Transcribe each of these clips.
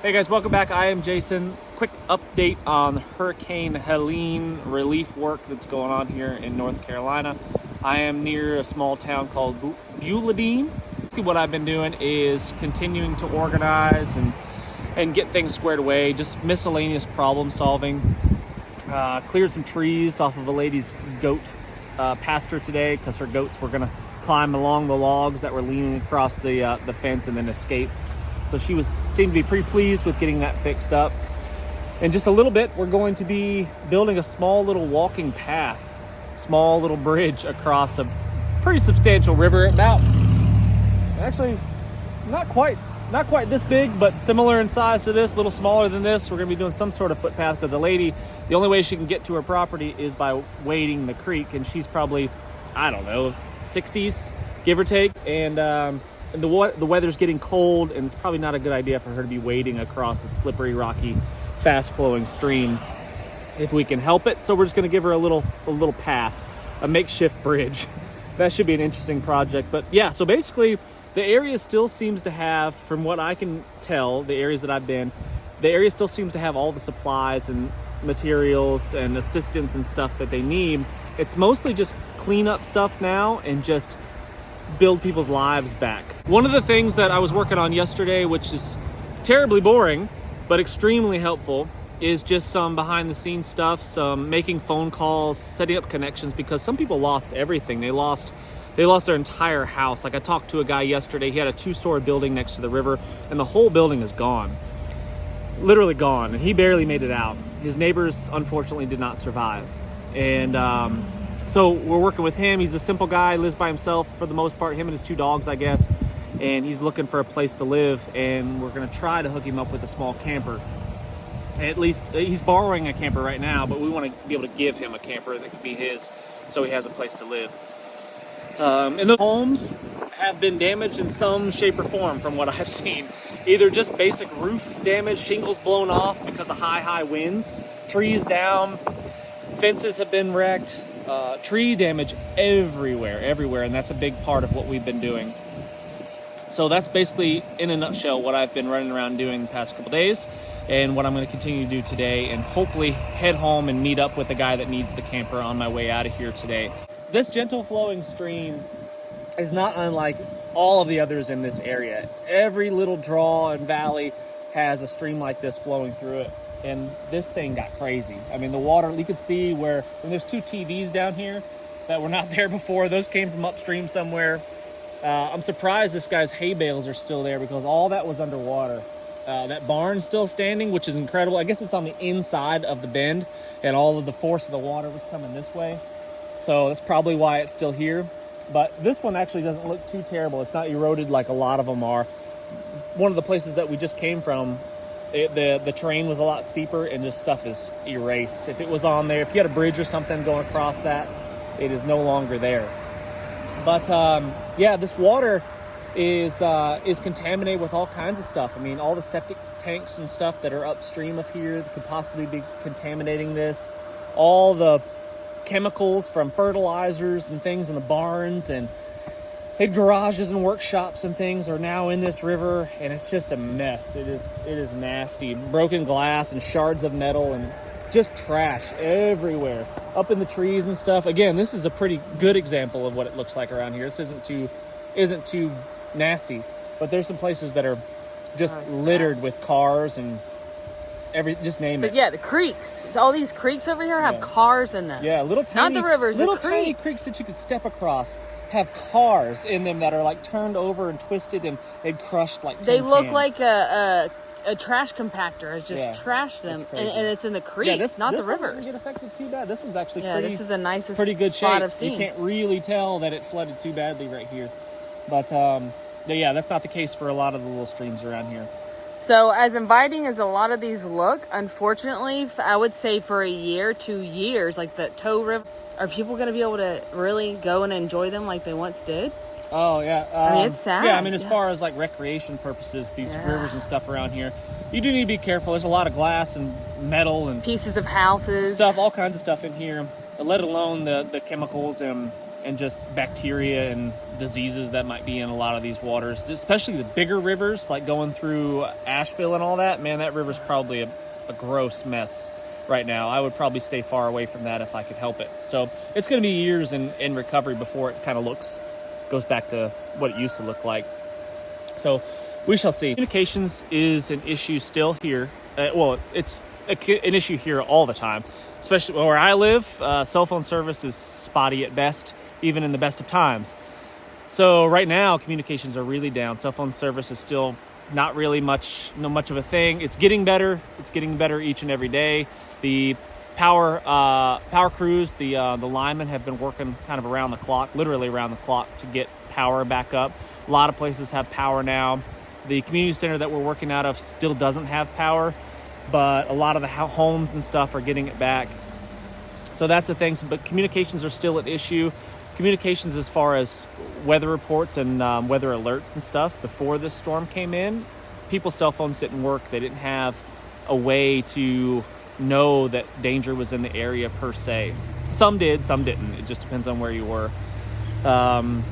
Hey guys, welcome back. I am Jason. Quick update on Hurricane Helene relief work that's going on here in North Carolina. I am near a small town called Bulletin. What I've been doing is continuing to organize and get things squared away, just miscellaneous problem solving. Cleared some trees off of a lady's goat pasture today because her goats were gonna climb along the logs that were leaning across the fence and then escape. So she seemed to be pretty pleased with getting that fixed up. In just a little bit, we're going to be building a small little walking path, small little bridge across a pretty substantial river. About, actually, not quite this big, but similar in size to this, a little smaller than this. We're gonna be doing some sort of footpath because a lady, the only way she can get to her property is by wading the creek, and she's probably, I don't know, 60s, give or take, and the weather's getting cold, and it's probably not a good idea for her to be wading across a slippery, rocky, fast-flowing stream if we can help it. So we're just going to give her a little path, a makeshift bridge. That should be an interesting project. But yeah, so basically, the area still seems to have, from what I can tell, the areas that I've been, the area still seems to have all the supplies and materials and assistance and stuff that they need. It's mostly just cleanup stuff now and just build people's lives back. One of the things that I was working on yesterday, which is terribly boring but extremely helpful, is just some behind the scenes stuff, some making phone calls, setting up connections, because some people lost everything. They lost their entire house. Like, I talked to a guy yesterday, he had a 2-story building next to the river and the whole building is gone. Literally gone, and he barely made it out. His neighbors unfortunately did not survive. And so we're working with him. He's a simple guy, lives by himself for the most part, him and his 2 dogs, I guess. And he's looking for a place to live, and we're gonna try to hook him up with a small camper. At least he's borrowing a camper right now, but we wanna be able to give him a camper that could be his so he has a place to live. And the homes have been damaged in some shape or form from what I've seen. Either just basic roof damage, shingles blown off because of high winds, trees down, fences have been wrecked, tree damage everywhere, and that's a big part of what we've been doing. So that's basically, in a nutshell, what I've been running around doing the past couple days, and what I'm going to continue to do today, and hopefully head home and meet up with the guy that needs the camper on my way out of here today. This gentle flowing stream is not unlike all of the others in this area. Every little draw and valley has a stream like this flowing through it. And this thing got crazy. I mean, the water, you could see where, and there's 2 TVs down here that were not there before. Those came from upstream somewhere. I'm surprised this guy's hay bales are still there because all that was underwater. That barn's still standing, which is incredible. I guess it's on the inside of the bend, and all of the force of the water was coming this way. So that's probably why it's still here. But this one actually doesn't look too terrible. It's not eroded like a lot of them are. One of the places that we just came from, the terrain was a lot steeper and just stuff is erased. If it was on there, if you had a bridge or something going across that, it is no longer there. But yeah, this water is contaminated with all kinds of stuff. I mean, all the septic tanks and stuff that are upstream of here that could possibly be contaminating this. All the chemicals from fertilizers and things in the barns and garages and workshops and things are now in this river, and it's just a mess. It is nasty. Broken glass and shards of metal and just trash everywhere, up in the trees and stuff. Again, this is a pretty good example of what it looks like around here. This isn't too nasty, but there's some places that are just littered with cars and just name it. But yeah, the creeks. All these creeks over here have cars in them. Yeah, little tiny, not the rivers, little the tiny creeks that you could step across have cars in them that are like turned over and twisted and crushed like they tin look cans. like a trash compactor has just trashed them, and it's in the creeks, not the rivers. Doesn't get affected too bad. This one's actually this is the nicest, pretty good spot shape. I've seen. You can't really tell that it flooded too badly right here, but yeah, that's not the case for a lot of the little streams around here. So as inviting as a lot of these look, unfortunately, I would say for a year, 2 years, like the Tow River, are people going to be able to really go and enjoy them like they once did? Oh, yeah. I mean, it's sad. Yeah, I mean, as far as like recreation purposes, these rivers and stuff around here, you do need to be careful. There's a lot of glass and metal and pieces of houses, stuff, all kinds of stuff in here, let alone the chemicals and just bacteria and diseases that might be in a lot of these waters, especially the bigger rivers, like going through Asheville and all that. Man, that river's probably a gross mess right now. I would probably stay far away from that if I could help it. So it's going to be years in recovery before it kind of goes back to what it used to look like. So we shall see. Communications is an issue still here. Well, it's an issue here all the time, especially where I live. Cell phone service is spotty at best, even in the best of times. So right now, communications are really down. Cell phone service is still not really much of a thing. It's getting better. It's getting better each and every day. The power crews, the linemen have been working kind of around the clock, literally around the clock, to get power back up. A lot of places have power now. The community center that we're working out of still doesn't have power, but a lot of the homes and stuff are getting it back. So that's the thing. But communications are still an issue. Communications as far as weather reports and weather alerts and stuff before this storm came in, people's cell phones didn't work. They didn't have a way to know that danger was in the area per se. Some did, some didn't. It just depends on where you were.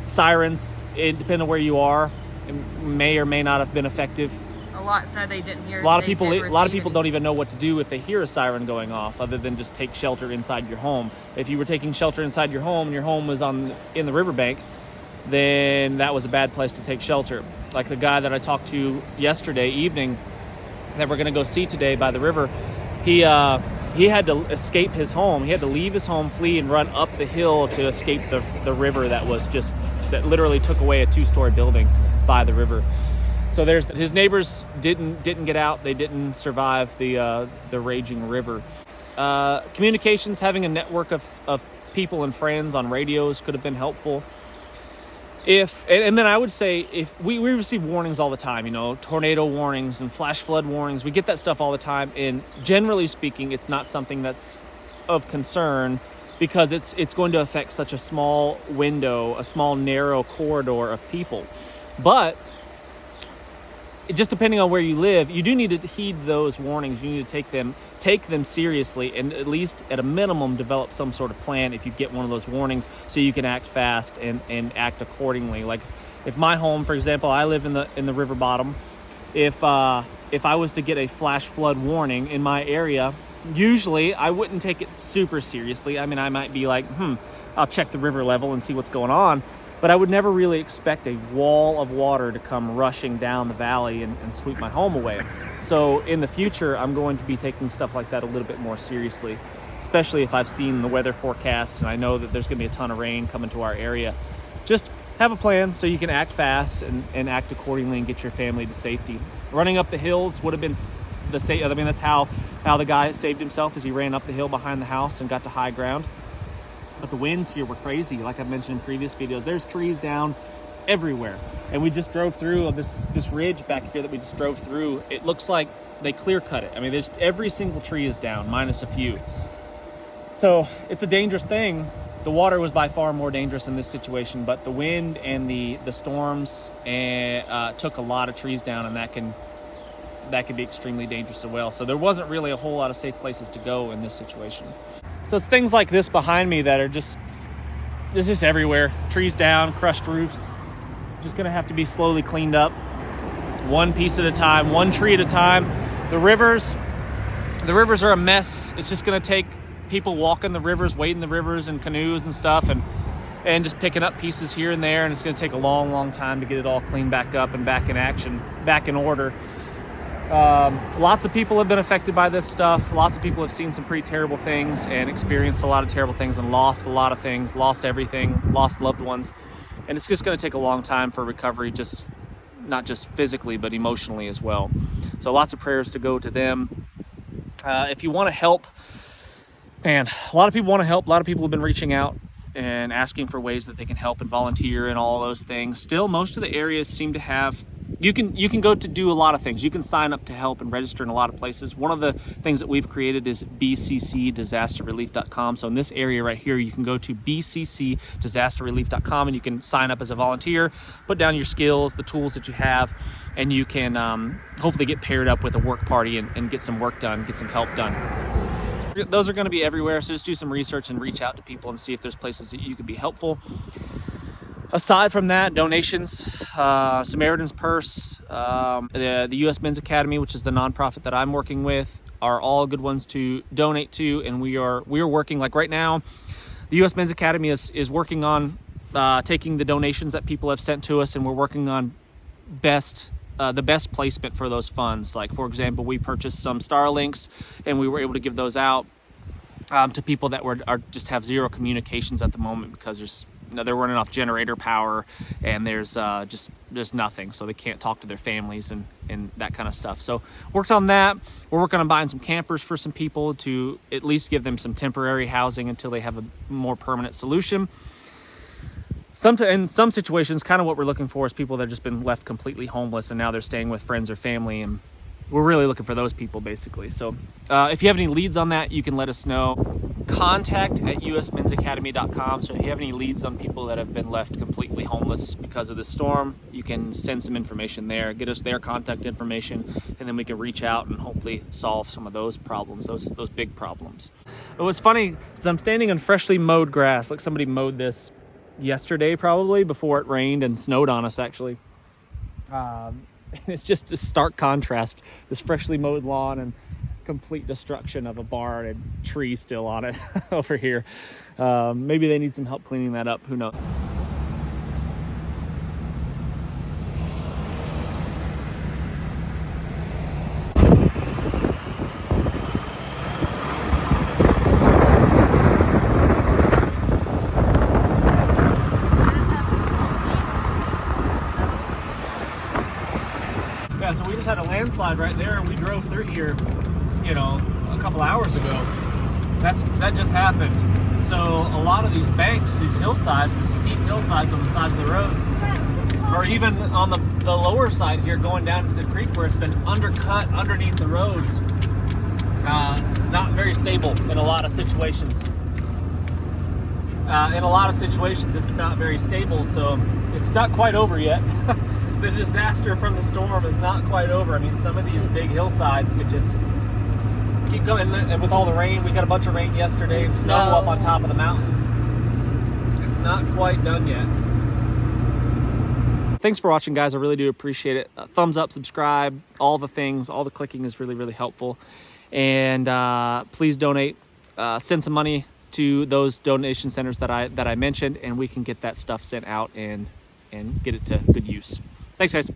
Sirens, it depends on where you are. It may or may not have been effective. A lot said they didn't hear. A lot of people don't even know what to do if they hear a siren going off, other than just take shelter inside your home. If you were taking shelter inside your home and your home was in the riverbank, then that was a bad place to take shelter. Like the guy that I talked to yesterday evening that we're going to go see today by the river, he had to escape his home. He had to leave his home, flee, and run up the hill to escape the river that literally took away a 2-story building by the river. So his neighbors didn't get out. They didn't survive the raging river. Communications, having a network of people and friends on radios could have been helpful. And then I would say, if we receive warnings all the time, tornado warnings and flash flood warnings, we get that stuff all the time. And generally speaking, it's not something that's of concern, because it's going to affect such a small window, a small narrow corridor of people. But just depending on where you live, you do need to heed those warnings. You need to take them seriously, and at least at a minimum develop some sort of plan if you get one of those warnings, so you can act fast and act accordingly. Like if my home, for example, I live in the river bottom. If I was to get a flash flood warning in my area, usually I wouldn't take it super seriously. I mean, I might be like, I'll check the river level and see what's going on. But I would never really expect a wall of water to come rushing down the valley and sweep my home away. So in the future, I'm going to be taking stuff like that a little bit more seriously, especially if I've seen the weather forecasts and I know that there's going to be a ton of rain coming to our area. Just have a plan so you can act fast and act accordingly and get your family to safety. Running up the hills would have been that's how the guy saved himself, as he ran up the hill behind the house and got to high ground. But the winds here were crazy. Like I've mentioned in previous videos, there's trees down everywhere. And we just drove through this ridge back here that we just drove through. It looks like they clear cut it. I mean, every single tree is down, minus a few. So it's a dangerous thing. The water was by far more dangerous in this situation, but the wind and the storms took a lot of trees down, and that can be extremely dangerous as well. So there wasn't really a whole lot of safe places to go in this situation. So it's things like this behind me that are just everywhere. Trees down, crushed roofs. Just gonna have to be slowly cleaned up, one piece at a time, one tree at a time. The rivers are a mess. It's just gonna take people walking the rivers, wading the rivers in canoes and stuff, and just picking up pieces here and there. And it's gonna take a long, long time to get it all cleaned back up and back in action, back in order. Lots of people have been affected by this stuff. Lots of people have seen some pretty terrible things and experienced a lot of terrible things and lost a lot of things, lost everything, lost loved ones. And it's just going to take a long time for recovery, not just physically, but emotionally as well. So lots of prayers to go to them. If you want to help, man, a lot of people want to help. A lot of people have been reaching out and asking for ways that they can help and volunteer and all those things. Still, most of the areas seem to have, you can go to do a lot of things. You can sign up to help and register in a lot of places. One of the things that we've created is bccdisasterrelief.com. So in this area right here, you can go to bccdisasterrelief.com and you can sign up as a volunteer, put down your skills, the tools that you have, and you can hopefully get paired up with a work party and get some work done, get some help done. Those are going to be everywhere, so just do some research and reach out to people and see if there's places that you could be helpful. Aside from that, donations, Samaritan's Purse, the U.S. Men's Academy, which is the nonprofit that I'm working with, are all good ones to donate to. And we are working, like right now, the U.S. Men's Academy is working on taking the donations that people have sent to us, and we're working on the best placement for those funds. Like, for example, we purchased some Starlinks, and we were able to give those out to people that just have zero communications at the moment, because there weren't enough generator power, and there's nothing, so they can't talk to their families and that kind of stuff. So worked on that. We're working on buying some campers for some people to at least give them some temporary housing until they have a more permanent solution. In some situations, kind of what we're looking for is people that have just been left completely homeless, and now they're staying with friends or family, and we're really looking for those people, basically. So if you have any leads on that, you can let us know. contact@usmensacademy.com. So if you have any leads on people that have been left completely homeless because of the storm, you can send some information there, get us their contact information, and then we can reach out and hopefully solve some of those problems, those big problems. But what's funny is I'm standing on freshly mowed grass. Like, somebody mowed this yesterday, probably before it rained and snowed on us, actually. It's just a stark contrast, this freshly mowed lawn and complete destruction of a barn and trees still on it over here. Maybe they need some help cleaning that up, who knows. Yeah, so we just had a landslide right there, and we drove through here, a couple hours ago. That just happened. So a lot of these banks, these hillsides, these steep hillsides on the sides of the roads, or even on the lower side here going down to the creek where it's been undercut underneath the roads, not very stable in a lot of situations. It's not very stable, so it's not quite over yet. The disaster from the storm is not quite over. I mean, some of these big hillsides could just keep going. And with all the rain, we got a bunch of rain yesterday, snow up on top of the mountains. It's not quite done yet. Thanks for watching, guys. I really do appreciate it. Thumbs up, subscribe, all the things, all the clicking is really, really helpful. And please donate, send some money to those donation centers that I mentioned, and we can get that stuff sent out and get it to good use. Thanks, guys.